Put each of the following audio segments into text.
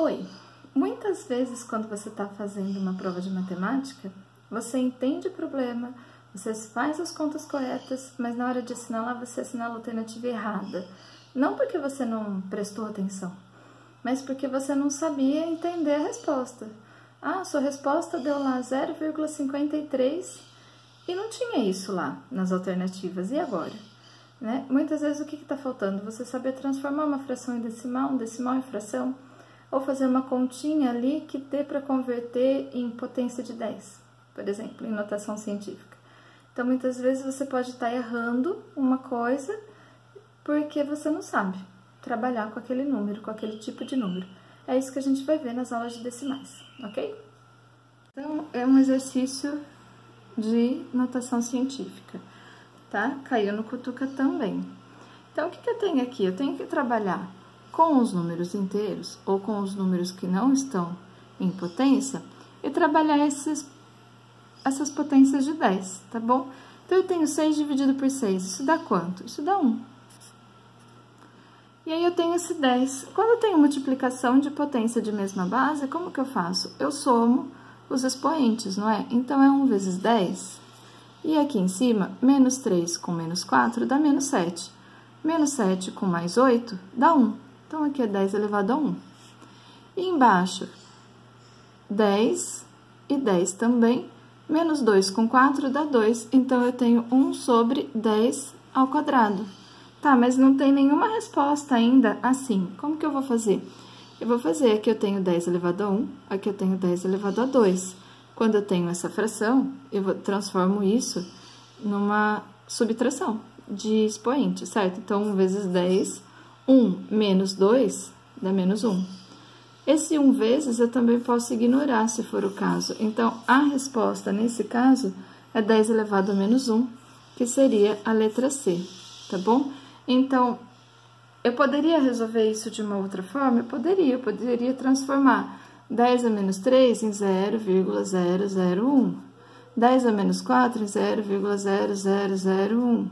Oi! Muitas vezes, quando você está fazendo uma prova de matemática, você entende o problema, você faz as contas corretas, mas na hora de assinalar, você assinala a alternativa errada. Não porque você não prestou atenção, mas porque você não sabia entender a resposta. Ah, sua resposta deu lá 0,53 e não tinha isso lá nas alternativas. E agora? Né? Muitas vezes, o que está faltando? Você saber transformar uma fração em decimal, um decimal em fração, ou fazer uma continha ali que dê para converter em potência de 10, por exemplo, em notação científica. Então, muitas vezes você pode estar errando uma coisa porque você não sabe trabalhar com aquele número, com aquele tipo de número. É isso que a gente vai ver nas aulas de decimais, ok? Então, é um exercício de notação científica, tá? Caiu no Cutuca também. Então, o que eu tenho aqui? Eu tenho que trabalhar com os números inteiros ou com os números que não estão em potência e trabalhar essas potências de 10, tá bom? Então, eu tenho 6 dividido por 6, isso dá quanto? Isso dá 1. E aí, eu tenho esse 10. Quando eu tenho multiplicação de potência de mesma base, como que eu faço? Eu somo os expoentes, não é? Então, é 1 vezes 10. E aqui em cima, menos 3 com menos 4 dá menos 7. Menos 7 com mais 8 dá 1. Então, aqui é 10 elevado a 1. E embaixo, 10 e 10 também. Menos 2 com 4 dá 2. Então, eu tenho 1 sobre 10 ao quadrado. Tá, mas não tem nenhuma resposta ainda assim. Como que eu vou fazer? Eu vou fazer, aqui eu tenho 10 elevado a 1, aqui eu tenho 10 elevado a 2. Quando eu tenho essa fração, eu transformo isso numa subtração de expoente, certo? Então, 1 vezes 10, 1 menos 2 dá menos 1. Esse 1 vezes eu também posso ignorar, se for o caso. Então, a resposta, nesse caso, é 10 elevado a menos 1, que seria a letra C, tá bom? Então, eu poderia resolver isso de uma outra forma? Eu poderia transformar 10 a menos 3 em 0,001. 10 a menos 4 em 0,0001.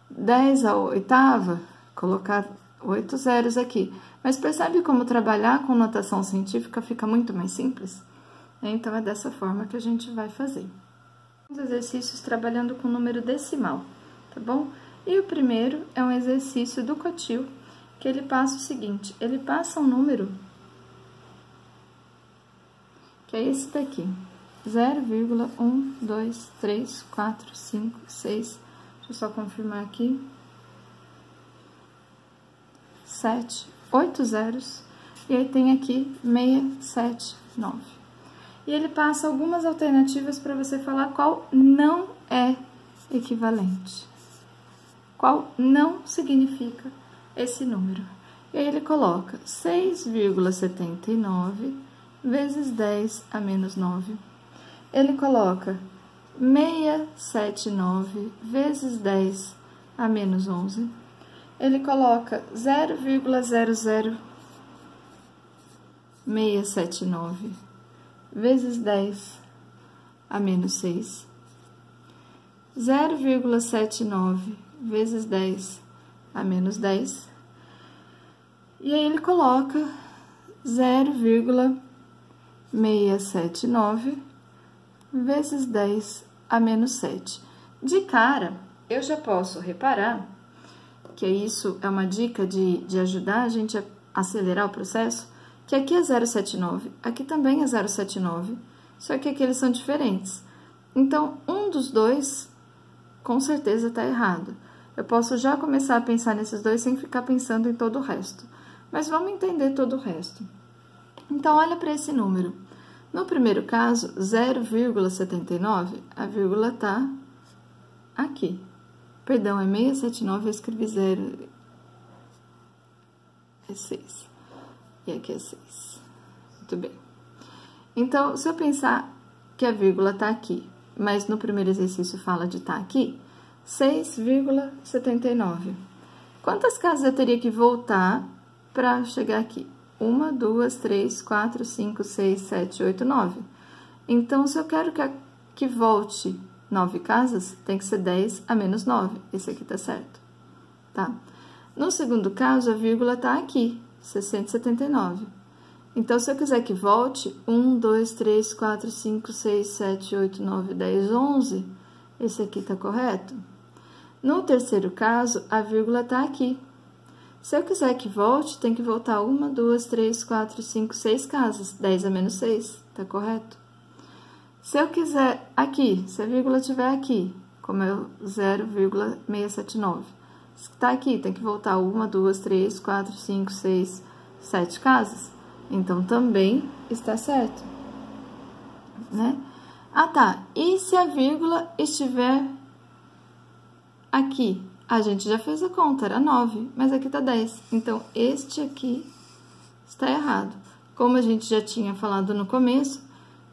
10 a oitava, colocar 8 zeros aqui. Mas percebe como trabalhar com notação científica fica muito mais simples? Então, é dessa forma que a gente vai fazer. Os exercícios trabalhando com número decimal, tá bom? E o primeiro é um exercício do Cotil, que ele passa o seguinte, ele passa um número, que é esse daqui, 0,1234566, deixa eu só confirmar aqui, 7, 8 zeros, e aí tem aqui 679. E ele passa algumas alternativas para você falar qual não é equivalente, qual não significa esse número. E aí ele coloca 6,79 vezes 10 a menos 9. Ele coloca 679 vezes 10 a menos 11. Ele coloca 0,00679 vezes 10 a menos 6. 0,79 vezes 10 a menos 10. E aí ele coloca 0,679 vezes 10 a menos 7. De cara, eu já posso reparar que isso é uma dica de ajudar a gente a acelerar o processo, que aqui é 0,79, aqui também é 0,79, só que aqui eles são diferentes. Então, um dos dois, com certeza, está errado. Eu posso já começar a pensar nesses dois sem ficar pensando em todo o resto. Mas vamos entender todo o resto. Então, olha para esse número. No primeiro caso, 0,79, a vírgula está aqui. Perdão, é 679, eu escrevi 0. É 6. E aqui é 6. Muito bem. Então, se eu pensar que a vírgula está aqui, mas no primeiro exercício fala de estar aqui, 6,79. Quantas casas eu teria que voltar para chegar aqui? 1, 2, 3, 4, 5, 6, 7, 8, 9. Então, se eu quero que volte 9 casas, tem que ser 10 a menos 9. Esse aqui tá certo, tá? No segundo caso, a vírgula tá aqui, 679. Então, se eu quiser que volte 1, 2, 3, 4, 5, 6, 7, 8, 9, 10, 11, esse aqui tá correto? No terceiro caso, a vírgula tá aqui. Se eu quiser que volte, tem que voltar 1, 2, 3, 4, 5, 6 casas. 10 a menos 6, tá correto? Se eu quiser aqui, se a vírgula estiver aqui, como é o 0,679, se tá aqui, tem que voltar 1, 2, 3, 4, 5, 6, 7 casas. Então, também está certo, né? Ah, tá. E se a vírgula estiver aqui? A gente já fez a conta, era 9, mas aqui tá 10. Então, este aqui está errado. Como a gente já tinha falado no começo,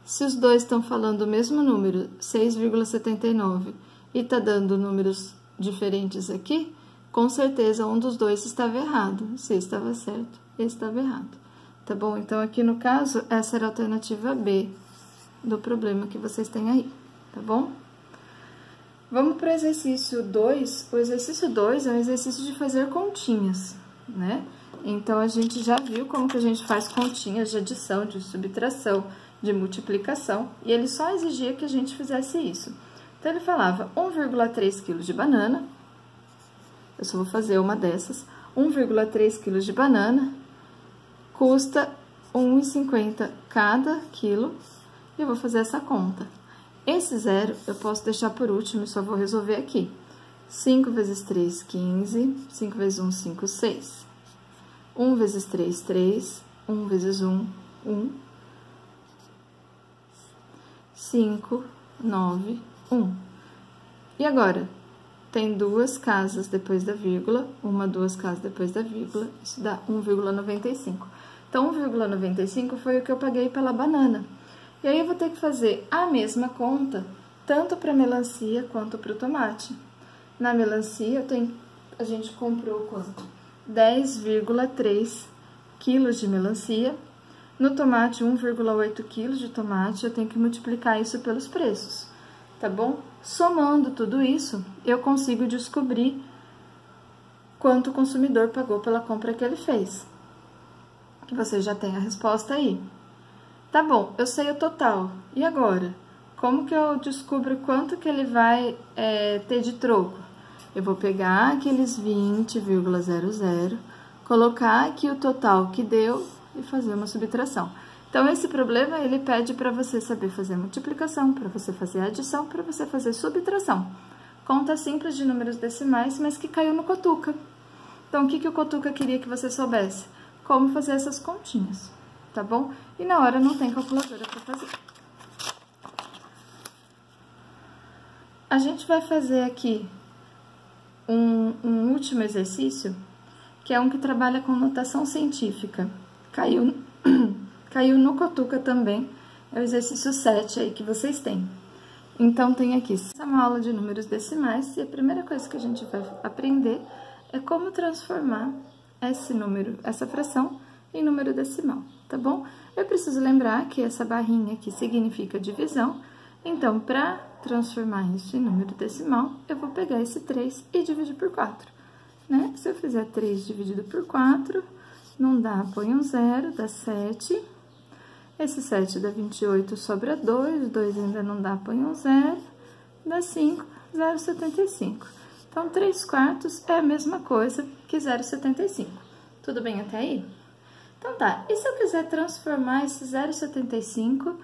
se os dois estão falando o mesmo número, 6,79, e tá dando números diferentes aqui, com certeza um dos dois estava errado. Se estava certo, esse estava errado. Tá bom? Então, aqui no caso, essa era a alternativa B do problema que vocês têm aí, tá bom? Vamos para o exercício 2. O exercício 2 é um exercício de fazer continhas, né? Então, a gente já viu como que a gente faz continhas de adição, de subtração, de multiplicação, e ele só exigia que a gente fizesse isso. Então, ele falava 1,3 kg de banana, eu só vou fazer uma dessas, 1,3 kg de banana, custa 1,50 cada quilo, e eu vou fazer essa conta. Esse zero eu posso deixar por último e só vou resolver aqui. 5 vezes 3, 15. 5 vezes 1, 5, 6. 1 vezes 3, 3. 1 vezes 1, 1. 5, 9, 1. E agora? Tem duas casas depois da vírgula, duas casas depois da vírgula, isso dá 1,95. Então, 1,95 foi o que eu paguei pela banana. E aí, eu vou ter que fazer a mesma conta, tanto para melancia quanto para o tomate. Na melancia, a gente comprou quanto? 10,3 quilos de melancia. No tomate, 1,8 quilos de tomate, eu tenho que multiplicar isso pelos preços, tá bom? Somando tudo isso, eu consigo descobrir quanto o consumidor pagou pela compra que ele fez. Que você já tem a resposta aí. Tá bom, eu sei o total. E agora? Como que eu descubro quanto que ele vai ter de troco? Eu vou pegar aqueles 20,00, colocar aqui o total que deu e fazer uma subtração. Então, esse problema, ele pede para você saber fazer multiplicação, para você fazer adição, para você fazer subtração. Conta simples de números decimais, mas que caiu no Cotuca. Então, o que o Cotuca queria que você soubesse? Como fazer essas continhas, tá bom? E na hora não tem calculadora para fazer. A gente vai fazer aqui um último exercício, que é um que trabalha com notação científica. Caiu no Cotuca também, é o exercício 7 aí que vocês têm. Então, tem aqui, essa é uma aula de números decimais, e a primeira coisa que a gente vai aprender é como transformar esse número, essa fração, em número decimal, tá bom? Eu preciso lembrar que essa barrinha aqui significa divisão, então, para transformar isso em número decimal, eu vou pegar esse 3 e dividir por 4, né? Se eu fizer 3 dividido por 4, não dá, põe um 0, dá 7. Esse 7 dá 28, sobra 2, 2 ainda não dá, põe um 0, dá 5, 0,75. Então, 3/4 é a mesma coisa que 0,75. Tudo bem até aí? Então, tá. E se eu quiser transformar esse 0,75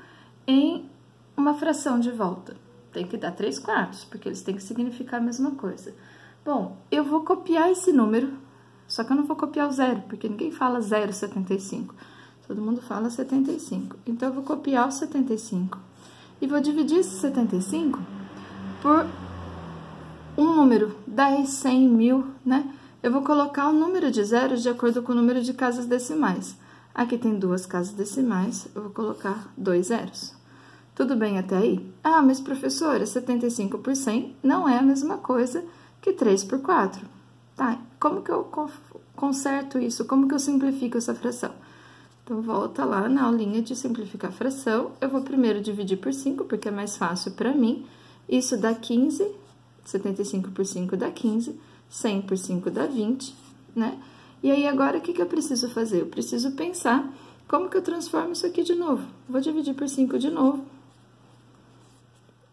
em uma fração de volta? Tem que dar 3/4, porque eles têm que significar a mesma coisa. Bom, eu vou copiar esse número, só que eu não vou copiar o 0, porque ninguém fala 0,75. Todo mundo fala 75. Então, eu vou copiar o 75 e vou dividir esse 75 por um número, 10, 100, 1000, né? Eu vou colocar o número de zeros de acordo com o número de casas decimais. Aqui tem 2 casas decimais, eu vou colocar 2 zeros. Tudo bem até aí? Ah, mas professora, 75 por 100 não é a mesma coisa que 3 por 4. Tá, como que eu conserto isso? Como que eu simplifico essa fração? Então, volta lá na aulinha de simplificar fração. Eu vou primeiro dividir por 5, porque é mais fácil para mim. Isso dá 15, 75 por 5 dá 15, 100 por 5 dá 20, né? E aí, agora, o que eu preciso fazer? Eu preciso pensar Como que eu transformo isso aqui de novo? Vou dividir por 5 de novo,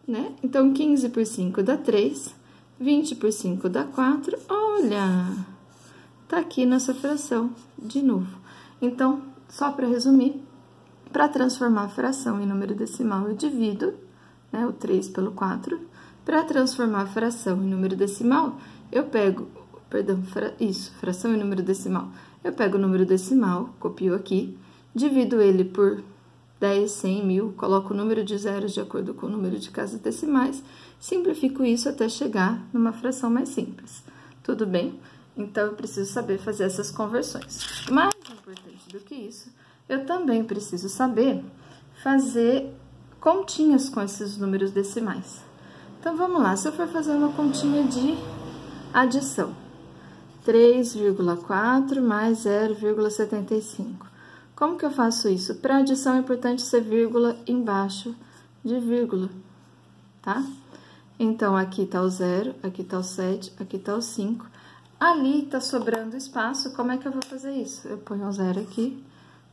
né? Então, 15 por 5 dá 3, 20 por 5 dá 4. Olha, tá aqui nossa fração de novo. Então, só para resumir, para transformar a fração em número decimal, eu divido, né, o 3 pelo 4. Para transformar a fração em número decimal, eu pego, fração em número decimal. Eu pego o número decimal, copio aqui, divido ele por 10, 100, 1000, coloco o número de zeros de acordo com o número de casas decimais, simplifico isso até chegar numa fração mais simples. Tudo bem? Então, eu preciso saber fazer essas conversões. Mais importante do que isso, eu também preciso saber fazer continhas com esses números decimais. Então, vamos lá. Se eu for fazer uma continha de adição, 3,4 mais 0,75. Como que eu faço isso? Para adição é importante ser vírgula embaixo de vírgula, tá? Então, aqui tá o 0, aqui tá o 7, aqui tá o 5. Ali tá sobrando espaço, como é que eu vou fazer isso? Eu ponho o 0 aqui,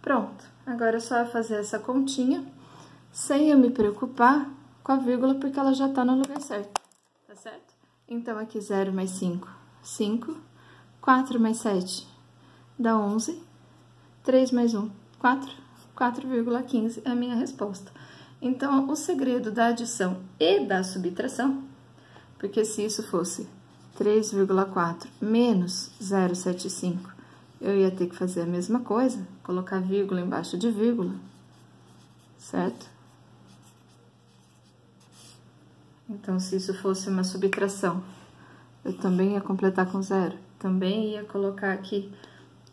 pronto. Agora é só fazer essa continha, sem eu me preocupar com a vírgula, porque ela já tá no lugar certo, tá certo? Então, aqui 0 mais 5, 5. 4 mais 7 dá 11. 3 mais 1, 4. 4,15 é a minha resposta. Então, o segredo da adição e da subtração, porque se isso fosse 3,4 menos 0,75, eu ia ter que fazer a mesma coisa, colocar vírgula embaixo de vírgula, certo? Então, se isso fosse uma subtração, eu também ia completar com 0, também ia colocar aqui,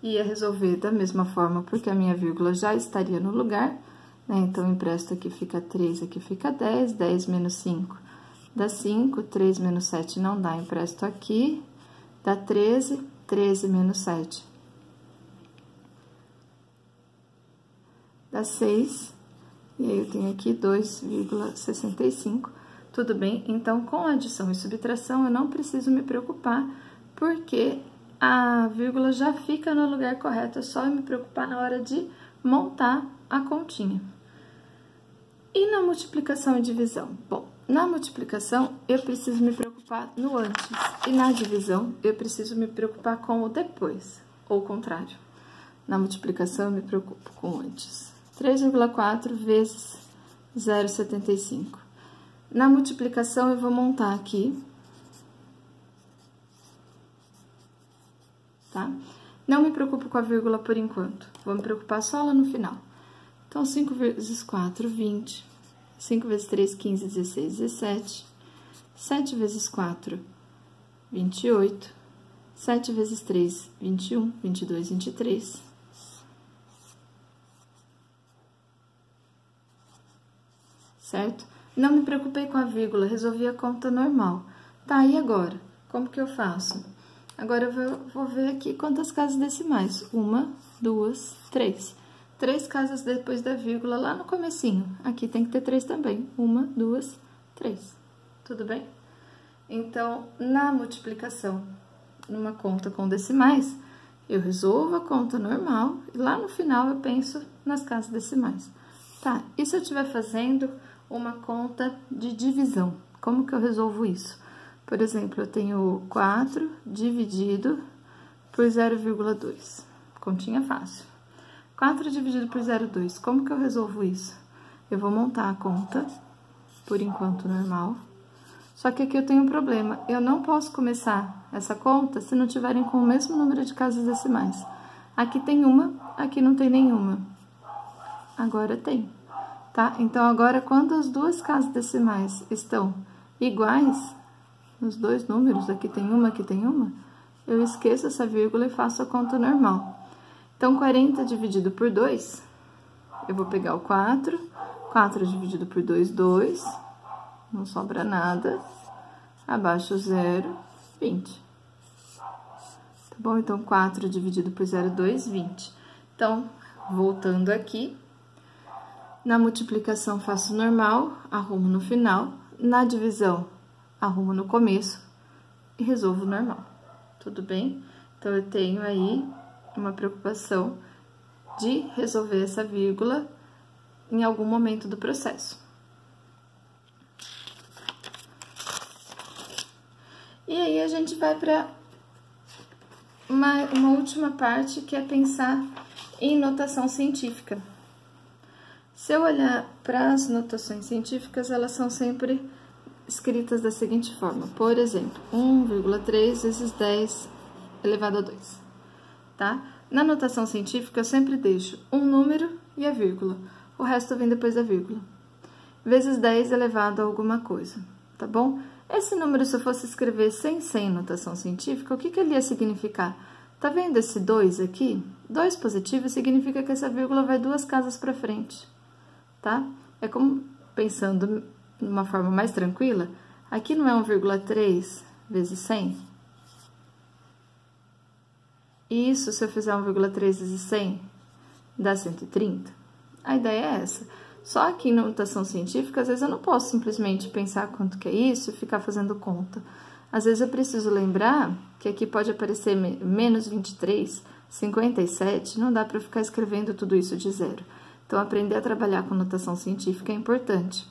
ia resolver da mesma forma, porque a minha vírgula já estaria no lugar, né? Então, eu empresto aqui fica 3, aqui fica 10, 10 menos 5 dá 5, 3 menos 7 não dá, empresto aqui, dá 13, 13 menos 7 dá 6, e aí eu tenho aqui 2,65. Tudo bem? Então, com adição e subtração, eu não preciso me preocupar, porque a vírgula já fica no lugar correto, é só eu me preocupar na hora de montar a continha. E na multiplicação e divisão? Bom, na multiplicação, eu preciso me preocupar no antes, e na divisão, eu preciso me preocupar com o depois, ou o contrário. Na multiplicação, eu me preocupo com o antes. 3,4 vezes 0,75. Na multiplicação, eu vou montar aqui, tá? Não me preocupo com a vírgula por enquanto, vou me preocupar só lá no final. Então, 5 vezes 4, 20. 5 vezes 3, 15, 16, 17. 7 vezes 4, 28. 7 vezes 3, 21, 22, 23. Certo? Não me preocupei com a vírgula, resolvi a conta normal. Tá, e agora? Como que eu faço? Agora, eu vou ver aqui quantas casas decimais. 1, 2, 3. 3 casas depois da vírgula lá no comecinho. Aqui tem que ter 3 também. 1, 2, 3. Tudo bem? Então, na multiplicação, numa conta com decimais, eu resolvo a conta normal e lá no final eu penso nas casas decimais. Tá, e se eu estiver fazendo uma conta de divisão? Como que eu resolvo isso? Por exemplo, eu tenho 4 dividido por 0,2. Continha fácil. 4 dividido por 0,2. Como que eu resolvo isso? Eu vou montar a conta, por enquanto normal. Só que aqui eu tenho um problema. Eu não posso começar essa conta se não tiverem com o mesmo número de casas decimais. Aqui tem uma, aqui não tem nenhuma. Agora tem. Tá? Então, agora, quando as duas casas decimais estão iguais, nos dois números, aqui tem uma, eu esqueço essa vírgula e faço a conta normal. Então, 40 dividido por 2, eu vou pegar o 4, 4 dividido por 2, 2, não sobra nada, abaixo 0, 20. Tá bom? Então, 4 dividido por 0,2, 20. Então, voltando aqui, na multiplicação faço normal, arrumo no final. Na divisão, arrumo no começo e resolvo normal. Tudo bem? Então, eu tenho aí uma preocupação de resolver essa vírgula em algum momento do processo. E aí a gente vai para uma última parte, que é pensar em notação científica. Se eu olhar para as notações científicas, elas são sempre escritas da seguinte forma. Por exemplo, 1,3 vezes 10 elevado a 2, tá? Na notação científica, eu sempre deixo um número e a vírgula. O resto vem depois da vírgula. Vezes 10 elevado a alguma coisa, tá bom? Esse número, se eu fosse escrever sem notação científica, o que ele ia significar? Tá vendo esse 2 aqui? 2 positivo significa que essa vírgula vai 2 casas para frente, tá? É como, pensando de uma forma mais tranquila, aqui não é 1,3 vezes 100? Isso, se eu fizer 1,3 vezes 100, dá 130? A ideia é essa. Só que em notação científica, às vezes eu não posso simplesmente pensar quanto que é isso e ficar fazendo conta. Às vezes eu preciso lembrar que aqui pode aparecer menos 23, 57, não dá para ficar escrevendo tudo isso de zero. Então, aprender a trabalhar com notação científica é importante.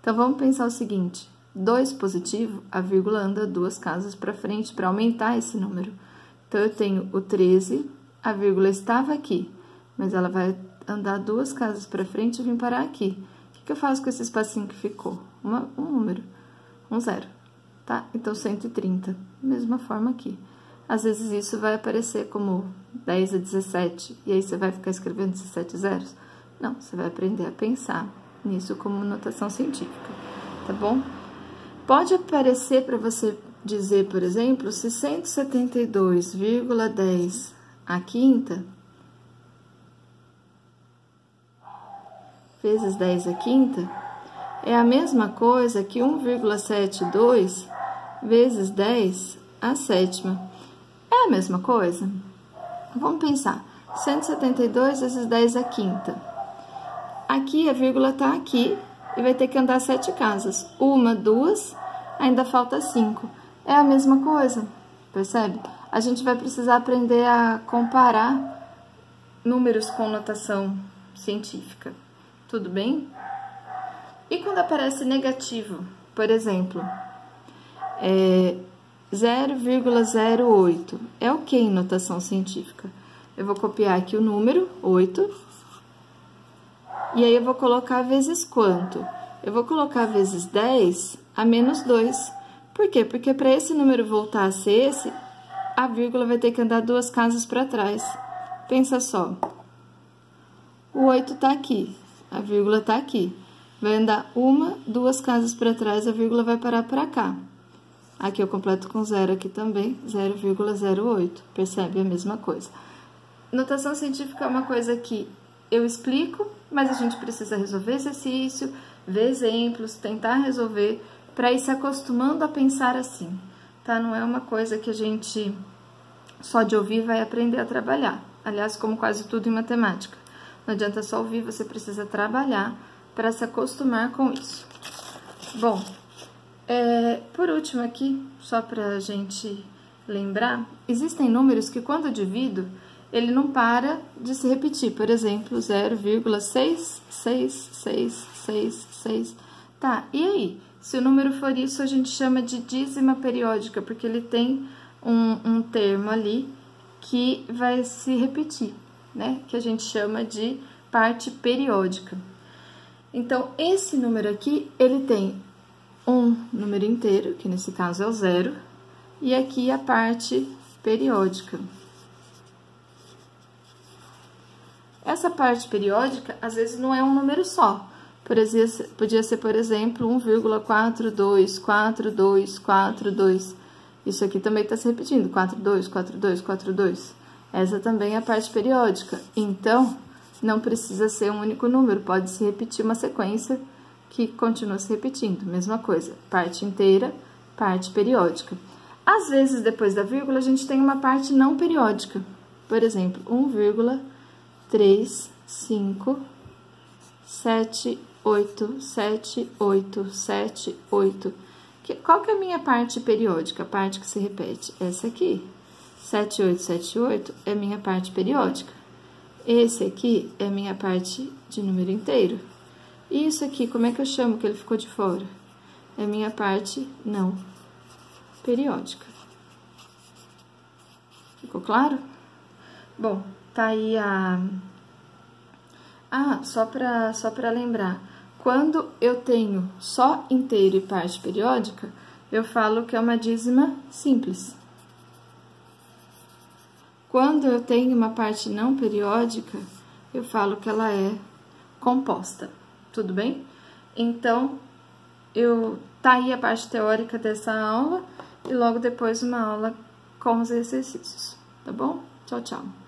Então, vamos pensar o seguinte, 2 positivo, a vírgula anda 2 casas para frente para aumentar esse número. Então, eu tenho o 13, a vírgula estava aqui, mas ela vai andar 2 casas para frente e vir parar aqui. O que eu faço com esse espacinho que ficou? Um número, um zero, tá? Então, 130, mesma forma aqui. Às vezes, isso vai aparecer como 10 a 17, e aí você vai ficar escrevendo 17 zeros? Não, você vai aprender a pensar nisso como notação científica, tá bom? Pode aparecer para você dizer, por exemplo, se 172,10 a quinta vezes 10 a quinta é a mesma coisa que 1,72 vezes 10 a sétima. É a mesma coisa? Vamos pensar. 172 vezes 10 a quinta. Aqui a vírgula está aqui e vai ter que andar 7 casas. 1, 2, ainda falta 5. É a mesma coisa, percebe? A gente vai precisar aprender a comparar números com notação científica. Tudo bem? E quando aparece negativo, por exemplo, 0,08, é o que em notação científica? Eu vou copiar aqui o número, 8, e aí eu vou colocar vezes quanto? Eu vou colocar vezes 10 a menos 2. Por quê? Porque para esse número voltar a ser esse, a vírgula vai ter que andar 2 casas para trás. Pensa só. O 8 está aqui, a vírgula está aqui. Vai andar 1, 2 casas para trás, a vírgula vai parar para cá. Aqui eu completo com 0 aqui também, 0,08. Percebe? É a mesma coisa. Notação científica é uma coisa que eu explico, mas a gente precisa resolver exercício, ver exemplos, tentar resolver, para ir se acostumando a pensar assim, tá? Não é uma coisa que a gente só de ouvir vai aprender a trabalhar. Aliás, como quase tudo em matemática. Não adianta só ouvir, você precisa trabalhar para se acostumar com isso. Bom, por último aqui, só para a gente lembrar, existem números que quando eu divido, ele não para de se repetir. Por exemplo, 0,66666. Tá, e aí? Se o número for isso, a gente chama de dízima periódica, porque ele tem um termo ali que vai se repetir, né? Que a gente chama de parte periódica. Então, esse número aqui, ele tem um número inteiro, que nesse caso é o 0, e aqui a parte periódica. Essa parte periódica, às vezes, não é um número só. Podia ser, por exemplo, 1,424242. Isso aqui também está se repetindo, 42, 42, 42. Essa também é a parte periódica. Então, não precisa ser um único número, pode se repetir uma sequência que continua se repetindo. Mesma coisa, parte inteira, parte periódica. Às vezes, depois da vírgula, a gente tem uma parte não periódica. Por exemplo, 1,35787878. Qual que é a minha parte periódica? A parte que se repete? Essa aqui. 7878 é minha parte periódica. Esse aqui é a minha parte de número inteiro. E isso aqui, como é que eu chamo que ele ficou de fora? É a minha parte não periódica. Ficou claro? Bom, tá aí a... Ah, só pra lembrar. Quando eu tenho só inteiro e parte periódica, eu falo que é uma dízima simples. Quando eu tenho uma parte não periódica, eu falo que ela é composta. Tudo bem? Então, tá aí a parte teórica dessa aula e logo depois uma aula com os exercícios, tá bom? Tchau, tchau.